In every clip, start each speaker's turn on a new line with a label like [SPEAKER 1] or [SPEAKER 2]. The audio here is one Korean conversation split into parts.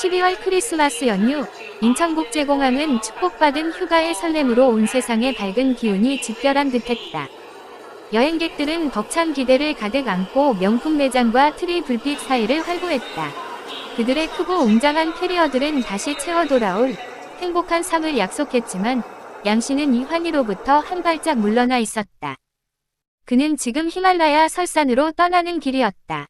[SPEAKER 1] 12월 크리스마스 연휴, 인천국제공항은 축복받은 휴가의 설렘으로 온 세상에 밝은 기운이 집결한 듯했다. 여행객들은 벅찬 기대를 가득 안고 명품 매장과 트리 불빛 사이를 활보했다. 그들의 크고 웅장한 캐리어들은 다시 채워 돌아올 행복한 삶을 약속했지만 양씨는 이 환희로부터 한 발짝 물러나 있었다. 그는 지금 히말라야 설산으로 떠나는 길이었다.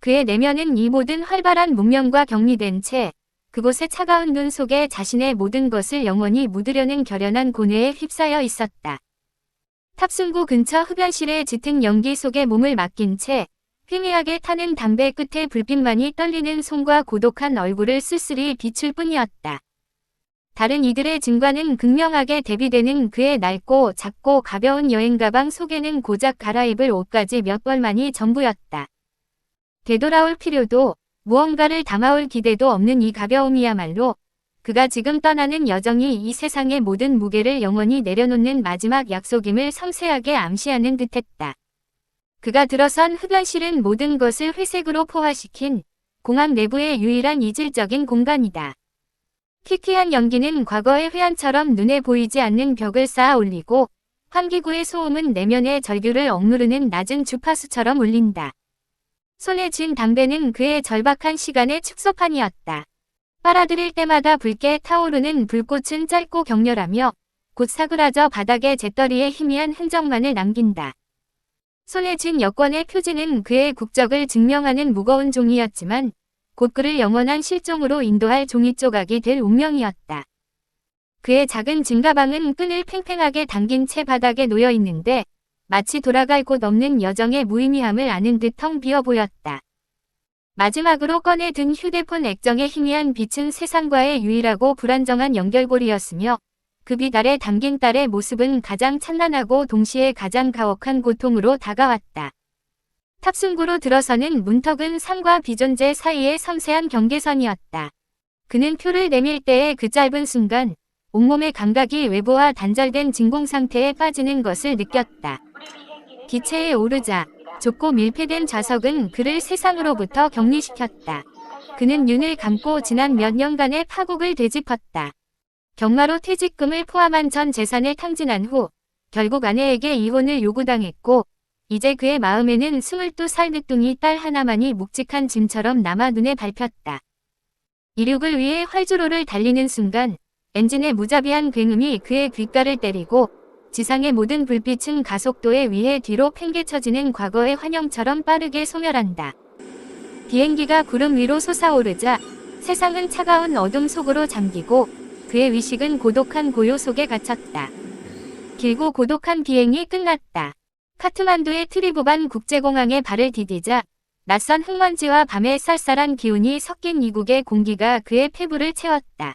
[SPEAKER 1] 그의 내면은 이 모든 활발한 문명과 격리된 채 그곳의 차가운 눈 속에 자신의 모든 것을 영원히 묻으려는 결연한 고뇌에 휩싸여 있었다. 탑승구 근처 흡연실의 짙은 연기 속에 몸을 맡긴 채 희미하게 타는 담배 끝에 불빛만이 떨리는 손과 고독한 얼굴을 쓸쓸히 비출 뿐이었다. 다른 이들의 증과는 극명하게 대비되는 그의 낡고 작고 가벼운 여행 가방 속에는 고작 갈아입을 옷까지 몇 벌만이 전부였다. 되돌아올 필요도 무언가를 담아올 기대도 없는 이 가벼움이야말로 그가 지금 떠나는 여정이 이 세상의 모든 무게를 영원히 내려놓는 마지막 약속임을 섬세하게 암시하는 듯했다. 그가 들어선 흡연실은 모든 것을 회색으로 포화시킨 공항 내부의 유일한 이질적인 공간이다. 희귀한 연기는 과거의 회한처럼 눈에 보이지 않는 벽을 쌓아 올리고 환기구의 소음은 내면의 절규를 억누르는 낮은 주파수처럼 울린다. 손에 쥔 담배는 그의 절박한 시간의 축소판이었다. 빨아들일 때마다 붉게 타오르는 불꽃은 짧고 격렬하며 곧 사그라져 바닥의 재떨이에 희미한 흔적만을 남긴다. 손에 쥔 여권의 표지는 그의 국적을 증명하는 무거운 종이였지만 곧 그를 영원한 실종으로 인도할 종이 조각이 될 운명이었다. 그의 작은 짐가방은 끈을 팽팽하게 당긴 채 바닥에 놓여 있는데 마치 돌아갈 곳 없는 여정의 무의미함을 아는 듯 텅 비어 보였다. 마지막으로 꺼내 든 휴대폰 액정의 희미한 빛은 세상과의 유일하고 불안정한 연결고리였으며 그 빛 아래 담긴 딸의 모습은 가장 찬란하고 동시에 가장 가혹한 고통으로 다가왔다. 탑승구로 들어서는 문턱은 삶과 비존재 사이의 섬세한 경계선이었다. 그는 표를 내밀 때의 그 짧은 순간 온몸의 감각이 외부와 단절된 진공 상태에 빠지는 것을 느꼈다. 기체에 오르자 좁고 밀폐된 좌석은 그를 세상으로부터 격리시켰다. 그는 눈을 감고 지난 몇 년간의 파국을 되짚었다. 경마로 퇴직금을 포함한 전 재산을 탕진한 후 결국 아내에게 이혼을 요구당했고 이제 그의 마음에는 22살 늦둥이 딸 하나만이 묵직한 짐처럼 남아 눈에 밟혔다. 이륙을 위해 활주로를 달리는 순간 엔진의 무자비한 굉음이 그의 귓가를 때리고 지상의 모든 불빛은 가속도에 의해 뒤로 팽개쳐지는 과거의 환영처럼 빠르게 소멸한다. 비행기가 구름 위로 솟아오르자 세상은 차가운 어둠 속으로 잠기고 그의 의식은 고독한 고요 속에 갇혔다. 길고 고독한 비행이 끝났다. 카트만두의 트리부반 국제공항에 발을 디디자 낯선 흙먼지와 밤의 쌀쌀한 기운이 섞인 이국의 공기가 그의 폐부를 채웠다.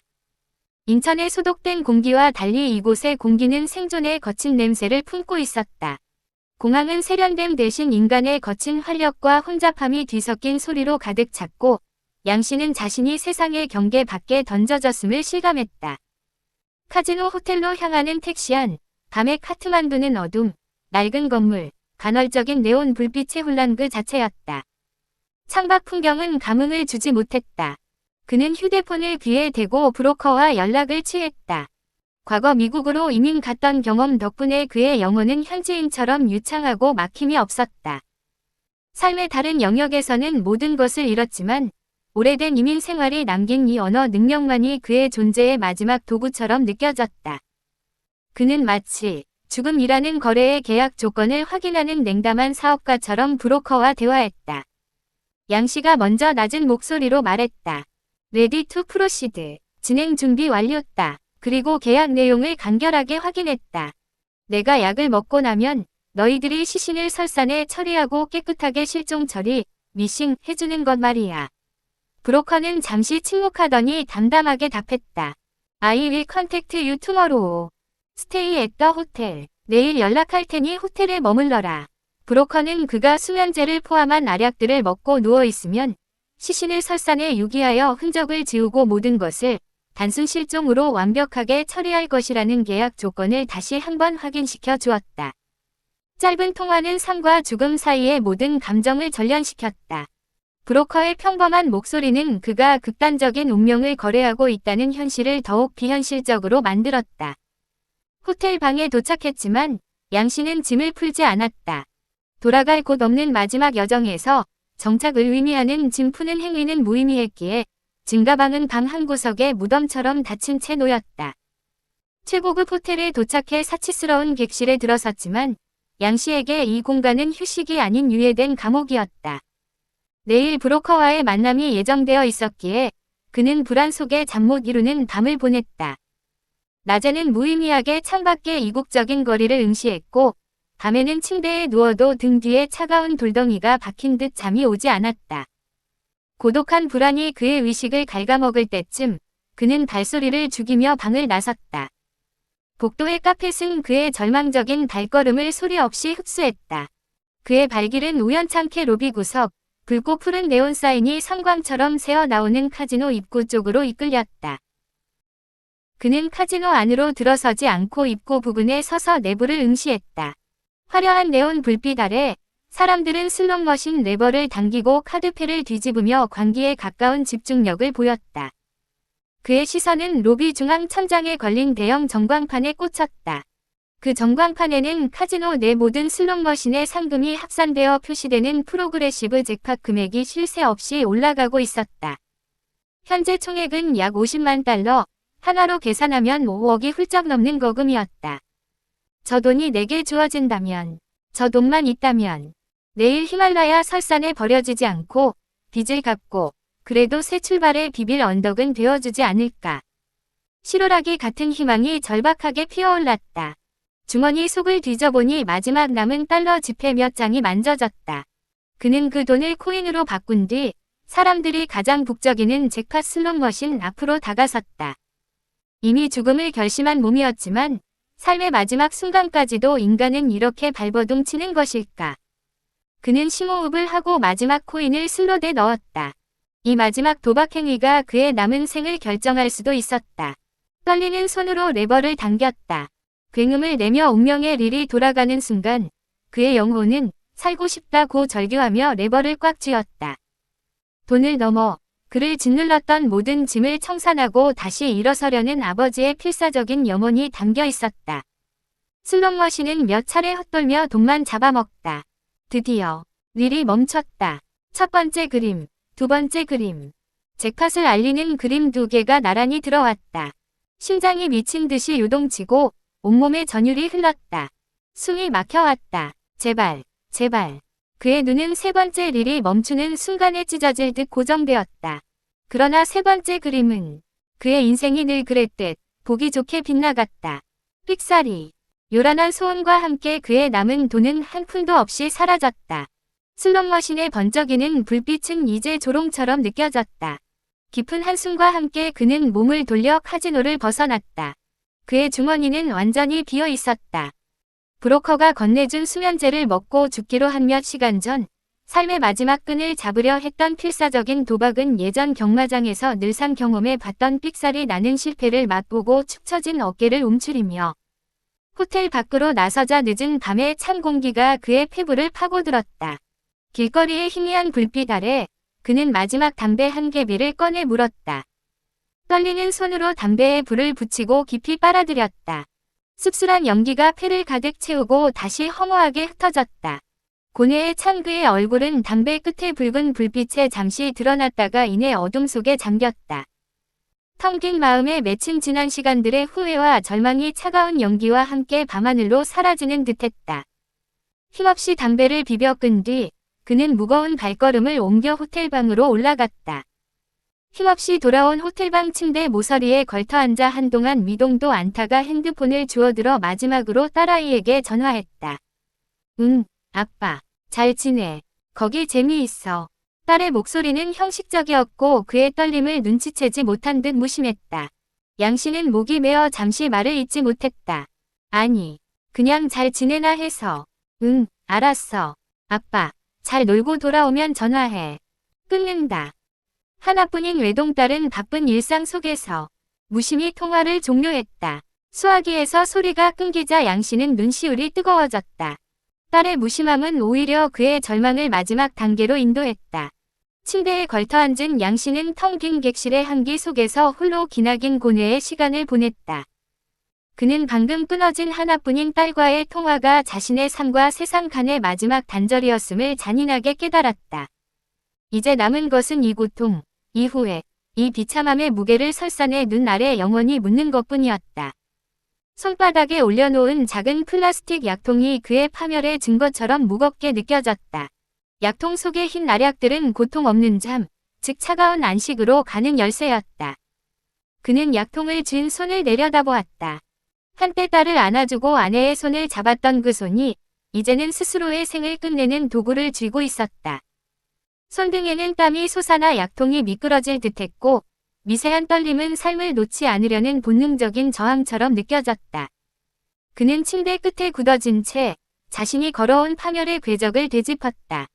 [SPEAKER 1] 인천의 소독된 공기와 달리 이곳의 공기는 생존의 거친 냄새를 품고 있었다. 공항은 세련됨 대신 인간의 거친 활력과 혼잡함이 뒤섞인 소리로 가득 찼고 양씨는 자신이 세상의 경계 밖에 던져졌음을 실감했다. 카지노 호텔로 향하는 택시 안, 밤의 카트만두는 어둠, 낡은 건물, 간헐적인 네온 불빛의 혼란 그 자체였다. 창밖 풍경은 감흥을 주지 못했다. 그는 휴대폰을 귀에 대고 브로커와 연락을 취했다. 과거 미국으로 이민 갔던 경험 덕분에 그의 영혼은 현지인처럼 유창하고 막힘이 없었다. 삶의 다른 영역에서는 모든 것을 잃었지만 오래된 이민 생활이 남긴 이 언어 능력만이 그의 존재의 마지막 도구처럼 느껴졌다. 그는 마치 죽음이라는 거래의 계약 조건을 확인하는 냉담한 사업가처럼 브로커와 대화했다. 양씨가 먼저 낮은 목소리로 말했다. 레디 투 프로시드. 진행 준비 완료다. 그리고 계약 내용을 간결하게 확인했다. 내가 약을 먹고 나면 너희들이 시신을 설산에 처리하고 깨끗하게 실종 처리, 미싱 해주는 것 말이야. 브로커는 잠시 침묵하더니 담담하게 답했다. I will contact you tomorrow. Stay at the hotel. 내일 연락할 테니 호텔에 머물러라. 브로커는 그가 수면제를 포함한 알약들을 먹고 누워있으면 시신을 설산에 유기하여 흔적을 지우고 모든 것을 단순 실종으로 완벽하게 처리할 것이라는 계약 조건을 다시 한번 확인시켜 주었다. 짧은 통화는 삶과 죽음 사이의 모든 감정을 전련시켰다. 브로커의 평범한 목소리는 그가 극단적인 운명을 거래하고 있다는 현실을 더욱 비현실적으로 만들었다. 호텔 방에 도착했지만 양 씨는 짐을 풀지 않았다. 돌아갈 곳 없는 마지막 여정에서 정착을 의미하는 짐 푸는 행위는 무의미했기에 증가방은 방 한 구석에 무덤처럼 닫힌 채 놓였다. 최고급 호텔에 도착해 사치스러운 객실에 들어섰지만 양 씨에게 이 공간은 휴식이 아닌 유예된 감옥이었다. 내일 브로커와의 만남이 예정되어 있었기에 그는 불안 속에 잠 못 이루는 밤을 보냈다. 낮에는 무의미하게 창밖의 이국적인 거리를 응시했고 밤에는 침대에 누워도 등 뒤에 차가운 돌덩이가 박힌 듯 잠이 오지 않았다. 고독한 불안이 그의 의식을 갉아먹을 때쯤 그는 발소리를 죽이며 방을 나섰다. 복도의 카펫은 그의 절망적인 발걸음을 소리 없이 흡수했다. 그의 발길은 우연찮게 로비 구석, 붉고 푸른 네온 사인이 성광처럼 새어나오는 카지노 입구 쪽으로 이끌렸다. 그는 카지노 안으로 들어서지 않고 입구 부근에 서서 내부를 응시했다. 화려한 네온 불빛 아래 사람들은 슬롯머신 레버를 당기고 카드패를 뒤집으며 광기에 가까운 집중력을 보였다. 그의 시선은 로비 중앙 천장에 걸린 대형 전광판에 꽂혔다. 그 전광판에는 카지노 내 모든 슬롯머신의 상금이 합산되어 표시되는 프로그레시브 잭팟 금액이 쉴 새 없이 올라가고 있었다. 현재 총액은 약 50만 달러, 하나로 계산하면 5억이 훌쩍 넘는 거금이었다. 저 돈이 내게 주어진다면, 저 돈만 있다면, 내일 히말라야 설산에 버려지지 않고 빚을 갚고 그래도 새 출발의 비빌 언덕은 되어주지 않을까. 실오라기 같은 희망이 절박하게 피어올랐다. 주머니 속을 뒤져보니 마지막 남은 달러 지폐 몇 장이 만져졌다. 그는 그 돈을 코인으로 바꾼 뒤 사람들이 가장 북적이는 잭팟 슬롯머신 앞으로 다가섰다. 이미 죽음을 결심한 몸이었지만 삶의 마지막 순간까지도 인간은 이렇게 발버둥 치는 것일까. 그는 심호흡을 하고 마지막 코인을 슬롯에 넣었다. 이 마지막 도박 행위가 그의 남은 생을 결정할 수도 있었다. 떨리는 손으로 레버를 당겼다. 굉음을 내며 운명의 릴이 돌아가는 순간 그의 영혼은 살고 싶다고 절규하며 레버를 꽉 쥐었다. 돈을 넘어 그를 짓눌렀던 모든 짐을 청산하고 다시 일어서려는 아버지의 필사적인 염원이 담겨 있었다. 슬롯머신은 몇 차례 헛돌며 돈만 잡아먹다. 드디어 릴이 멈췄다. 첫 번째 그림, 두 번째 그림. 잭팟을 알리는 그림 2개가 나란히 들어왔다. 심장이 미친 듯이 요동치고 온몸에 전율이 흘렀다. 숨이 막혀왔다. 제발, 제발. 그의 눈은 세 번째 릴이 멈추는 순간에 찢어질 듯 고정되었다. 그러나 세 번째 그림은 그의 인생이 늘 그랬듯 보기 좋게 빗나갔다. 삑사리. 요란한 소음과 함께 그의 남은 돈은 한 푼도 없이 사라졌다. 슬롯머신의 번쩍이는 불빛은 이제 조롱처럼 느껴졌다. 깊은 한숨과 함께 그는 몸을 돌려 카지노를 벗어났다. 그의 주머니는 완전히 비어 있었다. 브로커가 건네준 수면제를 먹고 죽기로 한 몇 시간 전 삶의 마지막 끈을 잡으려 했던 필사적인 도박은 예전 경마장에서 늘상 경험해 봤던 삑살이 나는 실패를 맛보고 축 처진 어깨를 움츠리며 호텔 밖으로 나서자 늦은 밤에 찬 공기가 그의 피부를 파고들었다. 길거리의 희미한 불빛 아래 그는 마지막 담배 한 개비를 꺼내 물었다. 떨리는 손으로 담배에 불을 붙이고 깊이 빨아들였다. 씁쓸한 연기가 폐를 가득 채우고 다시 허무하게 흩어졌다. 고뇌에 찬 그의 얼굴은 담배 끝에 붉은 불빛에 잠시 드러났다가 이내 어둠 속에 잠겼다. 텅 빈 마음에 맺힌 지난 시간들의 후회와 절망이 차가운 연기와 함께 밤하늘로 사라지는 듯했다. 힘없이 담배를 비벼 끈 뒤 그는 무거운 발걸음을 옮겨 호텔방으로 올라갔다. 힘없이 돌아온 호텔방 침대 모서리에 걸터앉아 한동안 미동도 않다가 핸드폰을 주워들어 마지막으로 딸아이에게 전화했다. 응, 아빠. 잘 지내. 거기 재미있어. 딸의 목소리는 형식적이었고 그의 떨림을 눈치채지 못한 듯 무심했다. 양 씨는 목이 메어 잠시 말을 잇지 못했다. 아니, 그냥 잘 지내나 해서. 응, 알았어. 아빠, 잘 놀고 돌아오면 전화해. 끊는다. 하나뿐인 외동딸은 바쁜 일상 속에서 무심히 통화를 종료했다. 수화기에서 소리가 끊기자 양 씨는 눈시울이 뜨거워졌다. 딸의 무심함은 오히려 그의 절망을 마지막 단계로 인도했다. 침대에 걸터앉은 양 씨는 텅 빈 객실의 한기 속에서 홀로 기나긴 고뇌의 시간을 보냈다. 그는 방금 끊어진 하나뿐인 딸과의 통화가 자신의 삶과 세상 간의 마지막 단절이었음을 잔인하게 깨달았다. 이제 남은 것은 이 고통, 이 후회, 이 비참함의 무게를 설산의 눈 아래 영원히 묻는 것뿐이었다. 손바닥에 올려놓은 작은 플라스틱 약통이 그의 파멸의 증거처럼 무겁게 느껴졌다. 약통 속의 흰 알약들은 고통 없는 잠, 즉 차가운 안식으로 가는 열쇠였다. 그는 약통을 쥔 손을 내려다보았다. 한때 딸을 안아주고 아내의 손을 잡았던 그 손이 이제는 스스로의 생을 끝내는 도구를 쥐고 있었다. 손등에는 땀이 솟아나 약통이 미끄러질 듯했고 미세한 떨림은 삶을 놓지 않으려는 본능적인 저항처럼 느껴졌다. 그는 침대 끝에 굳어진 채 자신이 걸어온 파멸의 궤적을 되짚었다.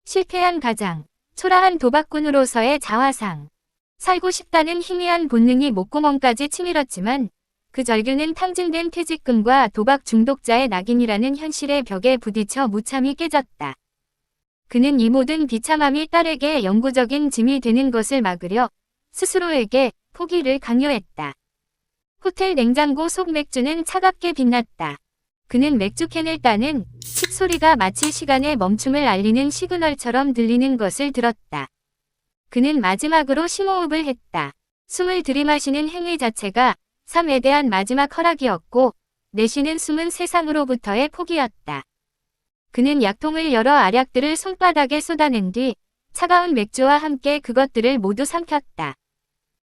[SPEAKER 1] 실패한 가장, 초라한 도박꾼으로서의 자화상. 살고 싶다는 희미한 본능이 목구멍까지 치밀었지만 그 절규는 탕진된 퇴직금과 도박 중독자의 낙인이라는 현실의 벽에 부딪혀 무참히 깨졌다. 그는 이 모든 비참함이 딸에게 영구적인 짐이 되는 것을 막으려 스스로에게 포기를 강요했다. 호텔 냉장고 속 맥주는 차갑게 빛났다. 그는 맥주캔을 따는 칙 소리가 마치 시간의 멈춤을 알리는 시그널처럼 들리는 것을 들었다. 그는 마지막으로 심호흡을 했다. 숨을 들이마시는 행위 자체가 삶에 대한 마지막 허락이었고 내쉬는 숨은 세상으로부터의 포기였다. 그는 약통을 열어 알약들을 손바닥에 쏟아낸 뒤 차가운 맥주와 함께 그것들을 모두 삼켰다.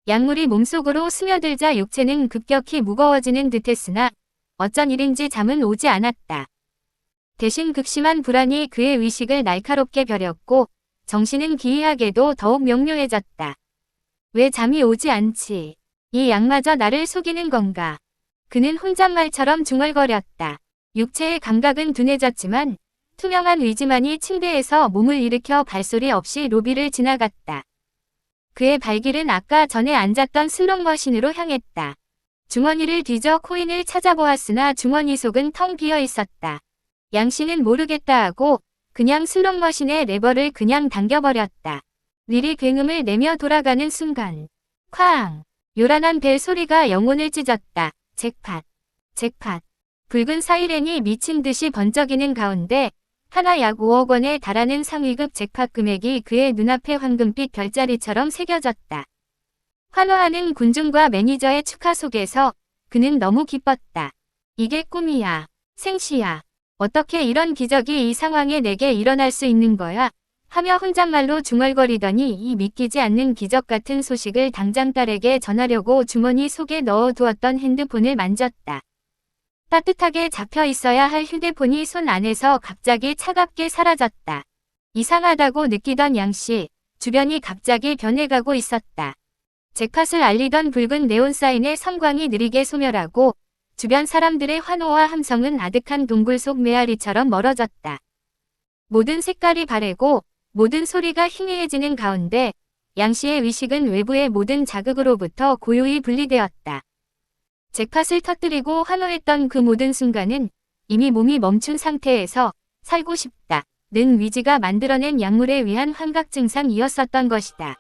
[SPEAKER 1] 약물이 몸속으로 스며들자 육체는 급격히 무거워지는 듯했으나 어쩐 일인지 잠은 오지 않았다. 대신 극심한 불안이 그의 의식을 날카롭게 벼렸고 정신은 기이하게도 더욱 명료해졌다. 왜 잠이 오지 않지? 이 약마저 나를 속이는 건가? 그는 혼잣말처럼 중얼거렸다. 육체의 감각은 둔해졌지만 투명한 의지만이 침대에서 몸을 일으켜 발소리 없이 로비를 지나갔다. 그의 발길은 아까 전에 앉았던 슬롯머신으로 향했다. 주머니를 뒤져 코인을 찾아보았으나 주머니 속은 텅 비어 있었다. 양 씨는 모르겠다 하고 그냥 슬롯머신의 레버를 그냥 당겨버렸다. 릴이 굉음을 내며 돌아가는 순간 쾅! 요란한 벨 소리가 영혼을 찢었다. 잭팟. 잭팟. 붉은 사이렌이 미친 듯이 번쩍이는 가운데 하나 약 5억 원에 달하는 상위급 잭팟 금액이 그의 눈앞에 황금빛 별자리처럼 새겨졌다. 환호하는 군중과 매니저의 축하 속에서 그는 너무 기뻤다. 이게 꿈이야. 생시야. 어떻게 이런 기적이 이 상황에 내게 일어날 수 있는 거야? 하며 혼잣말로 중얼거리더니 이 믿기지 않는 기적 같은 소식을 당장 딸에게 전하려고 주머니 속에 넣어두었던 핸드폰을 만졌다. 따뜻하게 잡혀 있어야 할 휴대폰이 손 안에서 갑자기 차갑게 사라졌다. 이상하다고 느끼던 양씨, 주변이 갑자기 변해가고 있었다. 잭팟을 알리던 붉은 네온 사인의 섬광이 느리게 소멸하고 주변 사람들의 환호와 함성은 아득한 동굴 속 메아리처럼 멀어졌다. 모든 색깔이 바래고 모든 소리가 희미해지는 가운데 양씨의 의식은 외부의 모든 자극으로부터 고요히 분리되었다. 잭팟을 터뜨리고 환호했던 그 모든 순간은 이미 몸이 멈춘 상태에서 살고 싶다는 위지가 만들어낸 약물에 의한 환각 증상이었었던 것이다.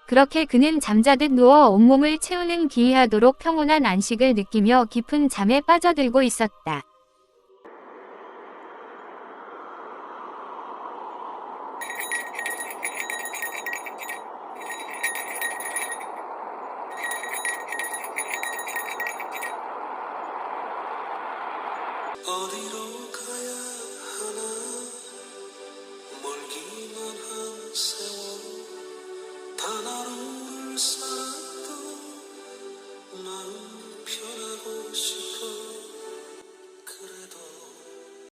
[SPEAKER 1] 그렇게 그는 잠자듯 누워 온몸을 채우는 기이하도록 평온한 안식을 느끼며 깊은 잠에 빠져들고 있었다.
[SPEAKER 2] 어디로 가야 하나